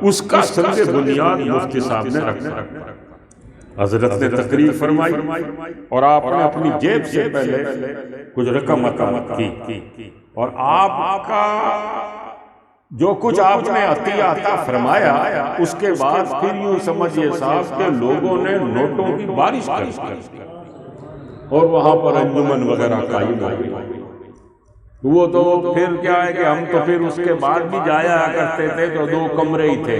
اس کا سنگ بنیاد مفتی صاحب نے رکھا. حضرت نے تقریر فرمائی اور آپ نے اپنی جیب سے پہلے کچھ رقم عطا کی، اور آپ کا جو کچھ آپ نے عطیہ عطا فرمایا اس کے بعد پھر یوں سمجھیے صاحب کہ لوگوں نے نوٹوں کی بارش کر اور وہاں پر انجمن وغیرہ قائم ہو گئی. وہ تو پھر کیا ہے کہ ہم تو پھر اس کے بعد بھی جایا کرتے تھے تو 2 کمرے ہی تھے.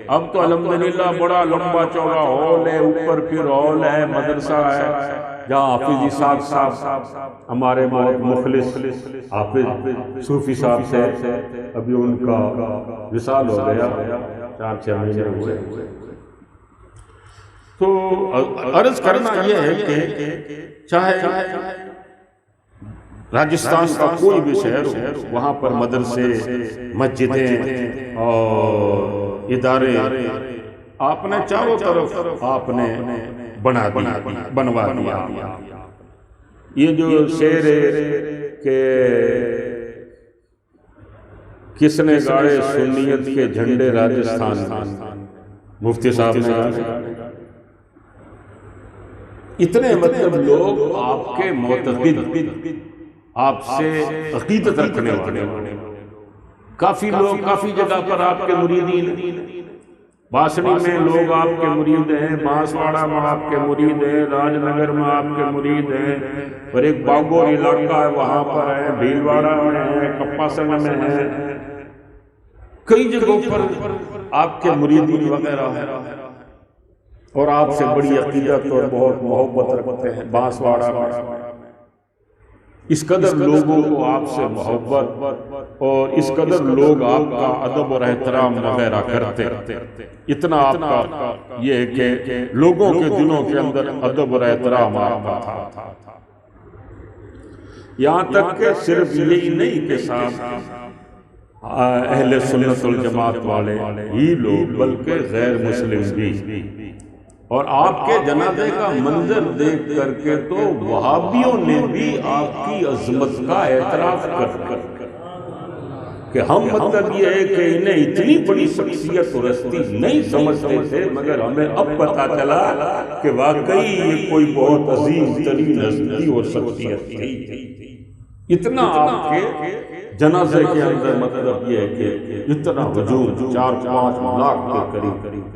اب تو الحمدللہ بڑا لمبا چوڑا ہال ہے، اوپر پھر ہال ہے، مدرسہ ہے جہاں حافظ صاحب ہمارے مخلص حافظ صوفی صاحب سے ابھی ان کا وصال ہو گیا، 4-6 مہینے ہوئے. تو عرض کرنا یہ ہے کہ چاہے راجستھان کا کوئی بھی شہر ہو، وہاں پر مدرسے، مسجدیں اور ادارے آپ نے چاروں طرف آپ نے بنوا دیا. یہ جو شعر ہے کہ کس نے گاڑے سنیت کے جھنڈے راجستھان میں، مفتی صاحب نے اتنے مطلب لوگ آپ کے معتقد، آپ سے عقیدت رکھنے والے، کافی لوگ کافی جگہ پر آپ کے مریدین. باسنی میں لوگ آپ کے مرید ہیں، بانسواڑہ میں آپ کے مرید ہیں، راج نگر میں آپ کے مرید ہیں، اور ایک باگور علاقہ ہے وہاں پر ہے، بھیلواڑہ میں ہے، کپاسن میں ہے، کئی جگہوں پر آپ کے مریدین وغیرہ ہیں اور آپ سے بڑی عقیدت اور بہت محبت رکھتے ہیں. بانسواڑہ میں اس قدر لوگوں کو آپ سے محبت اور اس قدر لوگ آپ کا ادب اور احترام وغیرہ کرتے، اتنا آپ کا یہ ہے کہ لوگوں کے دلوں کے اندر ادب اور احترام آپ کا تھا. یہاں تک کہ صرف یہی نہیں کہ صاحب اہل سنت والجماعت والے ہی لوگ بلکہ غیر مسلم بھی. اور آپ کے جنازے کا منظر دیکھ کر کے تو وہابیوں نے بھی آپ کی عظمت کا اعتراف کر کہ ہم مطلب یہ ہے کہ انہیں اتنی بڑی شخصیت اور ہستی نہیں سمجھتے تھے، مگر ہمیں اب پتا چلا کہ واقعی یہ کوئی بہت عظیم ترین ہستی اور شخصیت تھی. اتنا آپ کے جنازے کے اندر مطلب یہ ہے کہ اتنا ہجوم 4-5 لاکھ کے قریب.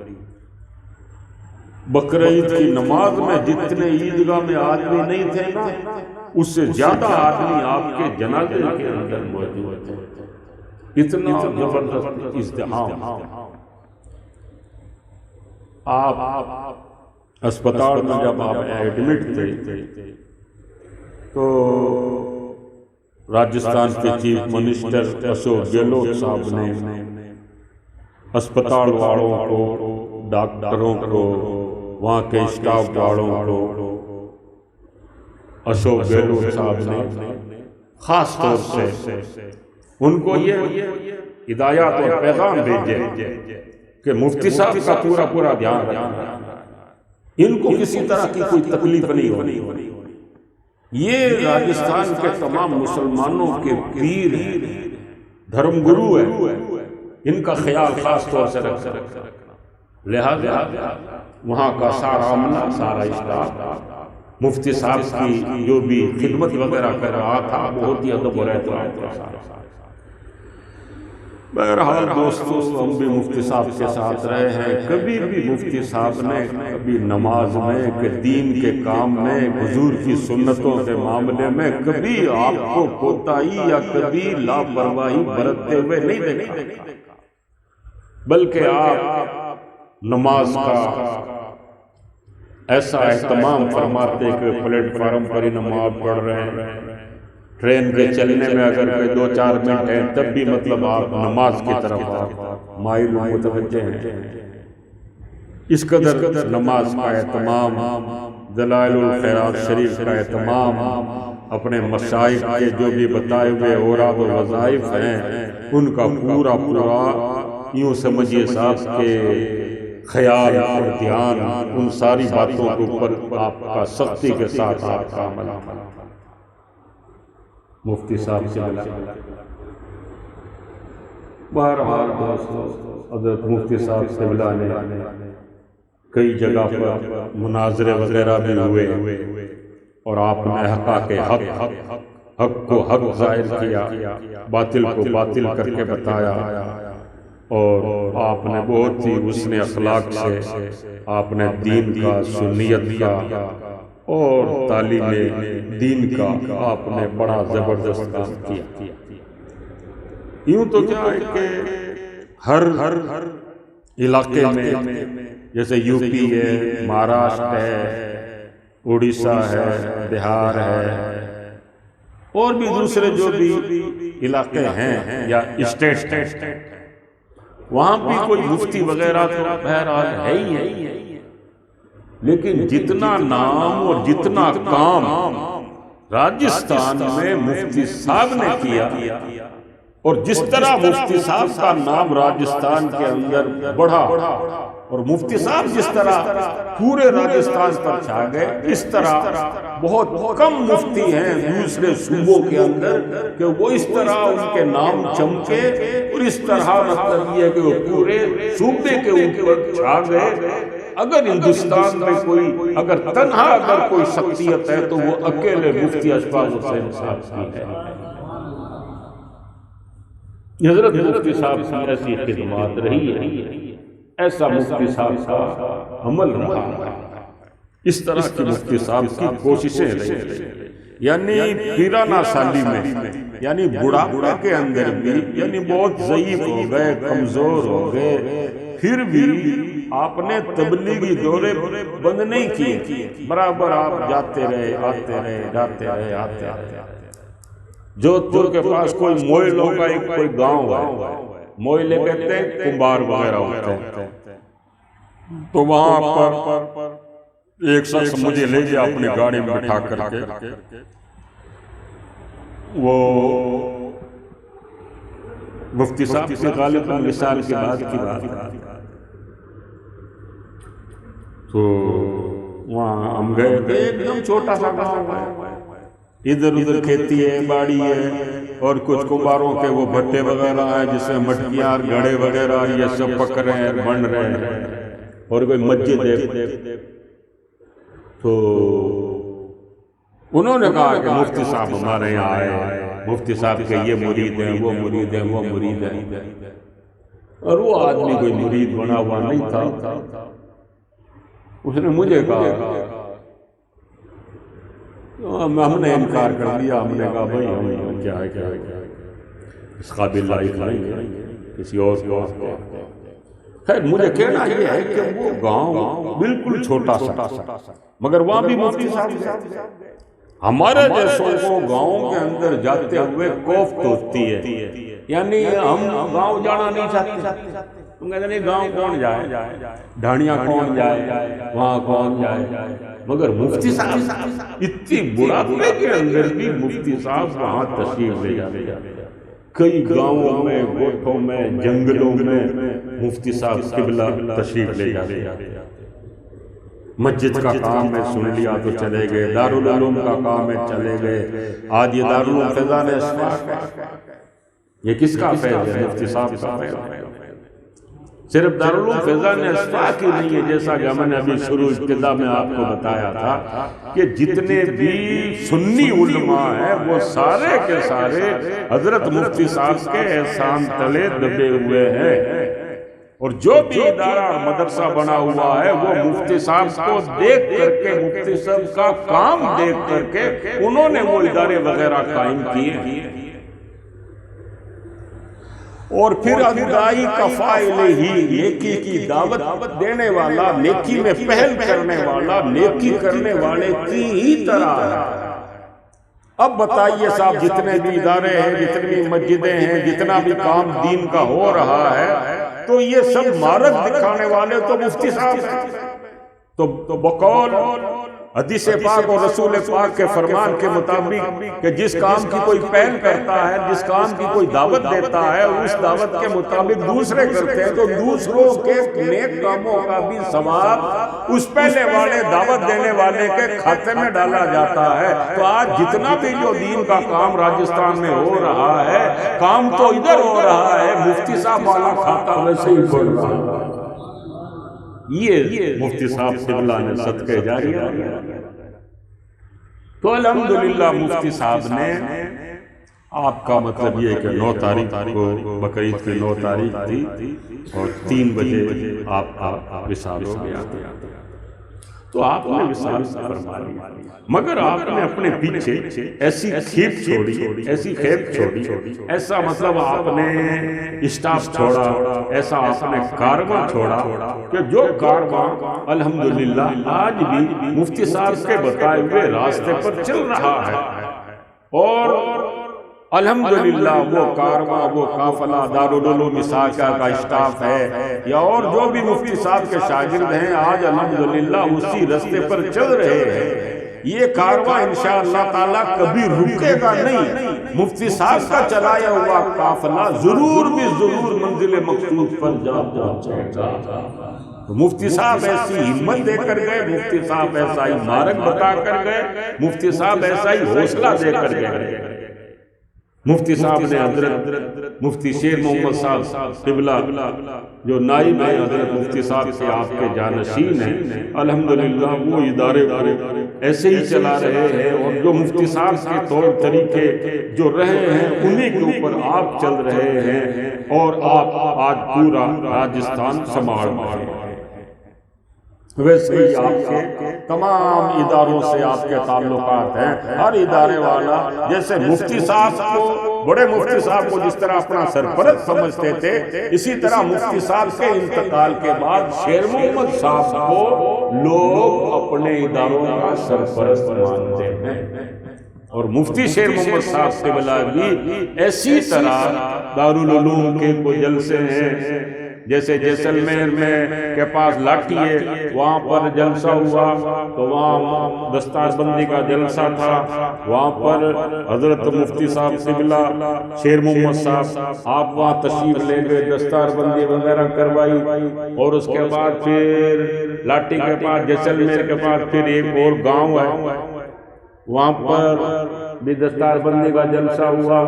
بقرعید کی نماز میں جتنے عیدگاہ میں آدمی نہیں تھے نا، اس سے زیادہ آدمی آپ کے جنازے کے اندر موجود تھے. اتنا زبردست ازدحام. آپ اسپتال میں جب آپ ایڈمٹ تھے تو راجستھان کے چیف منسٹر اشوک گہلوت صاحب نے اسپتال والوں کو، ڈاکٹروں کو، وہاں کے اسٹاف والوں کو اشوک گہلوت صاحب نے خاص طور سے ان کو یہ ہدایات اور پیغام بھیجے کہ مفتی صاحب کا پورا دھیان رکھنا، ان کو کسی طرح کی کوئی تکلیف نہیں ہونی. یہ راجستھان کے تمام مسلمانوں کے پیر ہیں، دھرم گرو ہیں، ان کا خیال خاص طور سے رکھنا. لہذا وہاں کا سارا عملہ، سارا اسٹاف مفتی صاحب کی جو بھی خدمت وغیرہ کر رہا تھا بہت ہی ادب اور احترام کے ساتھ. بہرحال دوستو، ہم بھی مفتی صاحب کے ساتھ رہے ہیں. کبھی بھی مفتی صاحب نے کبھی نماز میں کہ دین کے کام میں، حضور کی سنتوں کے معاملے میں کبھی آپ کو کوتاہی یا کبھی لاپرواہی برتتے ہوئے نہیں دیکھا. بلکہ آپ نماز کا ایسا اہتمام فرماتے کہ پلیٹ فارم پر ہی نماز پڑھ رہے ہیں، ٹرین کے چلنے میں اگر کوئی 2-4 منٹ ہیں تب بھی مطلب آپ نماز کی طرف آپ مائل و متوجہ ہیں۔ اس قدر نماز کا اہتمام، دلائل الخیرات شریف کا اہتمام، اپنے مشائخ کے جو بھی بتائے ہوئے اوراد و وظائف ہیں ان کا پورا یوں سمجھیے صاحب کے خیال اور دھیان ان ساری باتوں کے اوپر آپ کا سختی کے ساتھ آپ کا عمل۔ مفتی صاحب سے ملا، بہرحال دوستو حضرت مفتی صاحب سے ملا نے کئی جگہ پر مناظرے وغیرہ بھی ہوئے اور آپ نے حق کو حق ظاہر کیا، باطل کو باطل کر کے بتایا، اور آپ نے بہت ہی حسن اخلاق سے آپ نے دین کا، سنیت کا اور تعلیم دین کا آپ نے بڑا زبردست کام کیا۔ یوں تو کیا ہے کہ ہر علاقے میں جیسے یو پی ہے، مہاراشٹر ہے، اڑیسہ ہے، بہار ہے، اور بھی دوسرے جو بھی علاقے ہیں یا اسٹیٹ ہیں، وہاں بھی کوئی مفتی وغیرہ تو بہرحال ہے ہی ہے، لیکن جتنا نام اور جتنا کام راجستھان میں مفتی صاحب نے کیا، اور جس طرح مفتی صاحب کا نام راجستھان کے اندر بڑھا، اور مفتی صاحب جس طرح پورے راجستھان پر چھا گئے، اس طرح بہت کم مفتی ہیں دوسرے صوبوں کے اندر کہ وہ اس طرح ان کے نام چمکے، اور اس طرح مطلب یہ کہ وہ پورے صوبے کے اوپر چھا گئے۔ اگر ہندوستان میں کوئی اگر کوئی شخصیت ہے تو وہ اکیلے مفتی اشفاق حسین صاحب کی ہے۔ حضرت مفتی صاحب کی ایسی خدمات رہی ہے، ایسا مفتی صاحب کا عمل رہا ہے، اس طرح کی مفتی صاحب کی کوششیں رہی، یعنی پیرانہ سالی میں، یعنی بڑھاپے کے اندر بھی، یعنی بہت ضعیف ہو گئے، کمزور ہو گئے، پھر بھی آپ نے تبلیغی دورے بند نہیں کیے، برابر آپ جاتے رہے، آتے رہے، جاتے رہے، آتے رہے۔ جودھپور کے پاس کوئی موئلوں کا ایک کوئی گاؤں ہے، موئلے کہتے ہیں کمبار وغیرہ ہوتے ہیں، تو وہاں پر ایک شخص مجھے لے گیا اپنی گاڑی میں بٹھا کر کے، وہ مفتی صاحب سے غالباً مثال کی بات تو وہاں ہم گئے، ایک دم چھوٹا سا گاؤں ہے، ادھر ادھر کھیتی ہے، باڑی ہے، اور کچھ کمباروں کے وہ بھٹے وغیرہ ہیں جس میں مٹکیاں، گھڑے وغیرہ یہ سب پک رہے ہیں، بن رہے ہیں، اور کوئی مسجد ہے۔ تو انہوں نے کہا کہ مفتی صاحب ہمارے یہاں آئے، مفتی صاحب کے یہ مرید ہیں، وہ مرید ہیں، وہ مرید ہیں، اور وہ آدمی کوئی مرید بنا ہوا نہیں تھا۔ اس نے مجھے کہا، ہم نے انکار کر دیا، ہم نے کہا بھائی ہم کیا ہے اس قابل لائق نہیں ہے، کسی اور کو۔ خیر مجھے کہنا یہ ہے کہ وہ گاؤں بالکل چھوٹا سا، مگر وہاں بھی مفتی صاحب ہمارے جیسوں کو گاؤں کے اندر جاتے ہوئے کوفت ہوتی ہے، یعنی ہم گاؤں جانا نہیں چاہتے، تم کہتے نہیں گاؤں کون جائے، ڈھانیاں کون جائے، وہاں کون جائے، مگر مفتی صاحب اتنی بڑھاپے کے اندر بھی مفتی صاحب وہاں تشریف لے جاتے، کئی گاؤں میں، گوٹھوں میں، جنگلوں میں مفتی صاحب قبلہ تشریف لے جاتے۔ مسجد کا کام ہے سن لیا تو چلے گئے، دارالعلوم کا کام ہے چلے گئے، آج یہ دارالعلوم فیضان اشفاق ہے، یہ کس کا فیض ہے؟ مفتی صاحب کا فیض ہے۔ صرف دارالعلوم فیضان اشفاق ہی نہیں ہے، جیسا کہ میں نے ابھی شروع ابتدا میں آپ کو بتایا تھا کہ جتنے بھی سنی علماء ہیں وہ سارے کے سارے حضرت مفتی صاحب کے احسان تلے دبے ہوئے ہیں، اور جو بھی ادارہ اور مدرسہ بنا ہوا ہے وہ مفتی صاحب کو دیکھ کر کے، مفتی صاحب کا کام دیکھ کر کے انہوں نے وہ ادارے وغیرہ قائم کیے۔ اور پھر اندائی کا فاعل ہی، نیکی کی دعوت دینے والا، نیکی میں پہل کرنے والا، نیکی کرنے والے کی ہی طرح ہے۔ اب بتائیے صاحب، جتنے بھی ادارے ہیں، جتنی مسجدیں ہیں، جتنا بھی کام دین کا ہو رہا ہے، تو یہ سب مارک دکھانے والے تو مفتی صاحب ہیں۔ تو بقول حدیث پاک اور رسول پاک کے فرمان کے مطابق کہ جس کام کی کوئی پہل کرتا ہے، جس کام کی کوئی دعوت دیتا ہے، اس دعوت کے مطابق دوسرے کرتے ہیں، تو دوسروں کے نیک کاموں کا بھی ثواب اس پہلے والے دعوت دینے والے کے کھاتے میں ڈالا جاتا ہے۔ تو آج جتنا بھی جو دین کا کام راجستھان میں ہو رہا ہے، کام تو ادھر ہو رہا ہے، مفتی صاحب والا کھاتا ویسے ہی بڑھ رہا ہے۔ یہ مفتی صاحب قبلہ نے صدقہ جاریہ کیا۔ تو الحمدللہ مفتی صاحب نے، آپ کا مطلب یہ کہ 9 تاریخ کو بقرعید کی 9 تاریخ تھی اور 3 بجے آپ کا وصال ہو گیا، تو آپ نے وصال فرما لیا، مگر آپ نے اپنے پیچھے ایسی کھیپ چھوڑی، ایسی کھیپ چھوڑی، ایسا مطلب آپ نے اسٹاف چھوڑا، ایسا آپ نے کارواں چھوڑا کہ جو کارواں الحمدللہ آج بھی مفتی صاحب کے بتائے ہوئے راستے پر چل رہا ہے، اور الحمدللہ وہ کارواں، وہ قافلہ دارالعلوم مساکہ کا اسٹاف ہے یا اور جو بھی مفتی صاحب کے شاگرد ہیں، آج الحمدللہ اسی راستے پر چل رہے ہیں۔ یہ کارواں انشاءاللہ تعالیٰ کبھی رکے گا نہیں۔ مفتی صاحب کا چلایا ہوا قافلہ ضرور بھی ضرور منزل مقصود پر جا پہنچے گا۔ مفتی صاحب ایسی ہمت دے کر گئے، مفتی صاحب ایسا ہی مارک بتا کر گئے، مفتی صاحب ایسا ہی حوصلہ دے کر گئے۔ مفتی صاحب نے حضرت مفتی شیر محمد صاحب قبلہ جو نائب ہیں حضرت مفتی صاحب کے، آپ کے جانشین ہیں، الحمدللہ وہ ادارے کو ایسے ہی چلا رہے ہیں، اور جو مفتی صاحب کے طور طریقے جو رہے ہیں انہی کے اوپر آپ چل رہے ہیں، اور آپ آج پورا راجستھان سنبھال رہے ہیں۔ ویسے ہی آپ کے تمام اداروں سے آپ کے تعلقات ہیں، ہر ادارے والا جیسے مفتی صاحب کو، بڑے مفتی صاحب کو جس طرح اپنا سرپرست سمجھتے تھے، اسی طرح مفتی صاحب کے انتقال کے بعد شیر محمد صاحب کو لوگ اپنے اداروں کا سرپرست مانتے ہیں، اور مفتی شیر محمد صاحب قبلہ بھی اسی طرح دارالعلوم کے کوئی جلسے ہیں، جیسے جیسلمیر میں کے پاس لاٹھی ہے، وہاں پر جلسہ ہوا تو وہاں دستار بندی کا جلسہ تھا، وہاں پر حضرت مفتی صاحب قبلہ شیر محمد صاحب آپ وہاں تشریف لے گئے، دستار بندی وغیرہ کروائی، اور اس کے بعد پھر لاٹھی کے پاس جیسلمیر کے پاس پھر ایک اور گاؤں ہے، وہاں پر بھی دستار بندی کا جلسہ ہوا،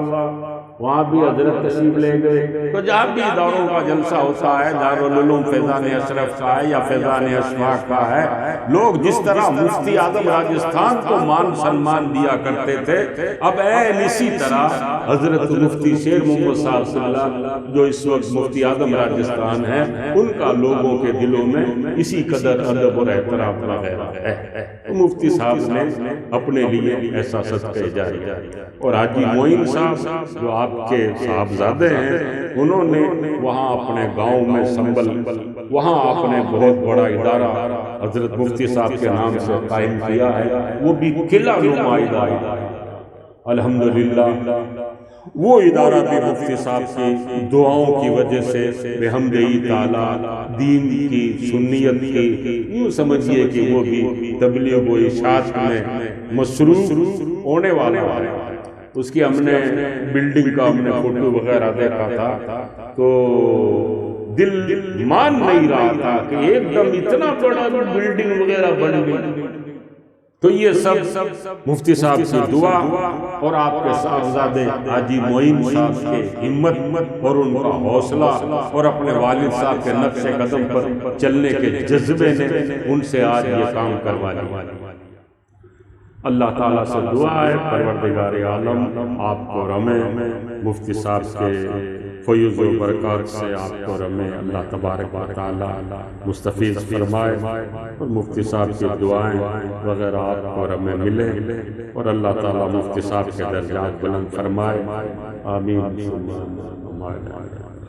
وہاں بھی حضرت تشریف لے گئے۔ تو جہاں بھی اداروں کا جلسہ ہوتا ہے، دارالعلوم فیضان اشرف کا ہے یا فیضان اشفاق کا ہے، لوگ جس طرح مفتی اعظم راجستھان کو مان سنمان دیا کرتے تھے، اب اسی طرح حضرت مفتی شیر محمد صاحب جو اس وقت مفتی اعظم راجستھان ہیں، ان کا لوگوں کے دلوں میں اسی قدر ادب اور احترام وغیرہ ہے۔ مفتی صاحب نے اپنے لیے ایسا صدقہ جاریہ، اور حاجی معین صاحب جو آپ کے صاحبزادے ہیں، انہوں نے وہاں اپنے گاؤں میں سنبل، وہاں آپ نے بہت بڑا ادارہ حضرت مفتی صاحب کے نام سے قائم کیا ہے، وہ بھی قلعہ نما ادارہ، الحمدللہ وہ ادارہ بھی مفتی صاحب کی دعاؤں کی وجہ سے بحمدہ تعالی دین کی سنیت کی، یوں سمجھئے کہ وہ بھی تبلیغ و اشاعت میں مصروف ہونے والا ہے۔ اس کی ہم نے بلڈنگ کا ہم نے فوٹو وغیرہ دیکھا تھا تو دل مان نہیں رہا تھا کہ ایک دم اتنا بڑا بلڈنگ وغیرہ بن گئی۔ تو یہ سب مفتی صاحب کی دعا اور آپ کے صاحبزادے حاجی معین صاحب کے ہمت اور ان کا حوصلہ اور اپنے والد صاحب کے نقش قدم پر چلنے کے جذبے نے ان سے آج یہ کام کروا لیا۔ اللہ تعالیٰ سے دعا ہے پروردگار عالم آپ کو رمے، مفتی صاحب کے فیض و برکات سے آپ کو رمے، اللہ تبارک و تعالیٰ مستفیض فرمائے، اور مفتی صاحب کی دعائیں وغیرہ آپ کو رمے ملے، اور اللہ تعالیٰ مفتی صاحب کے درجات بلند فرمائے، آمین۔ فرمایا۔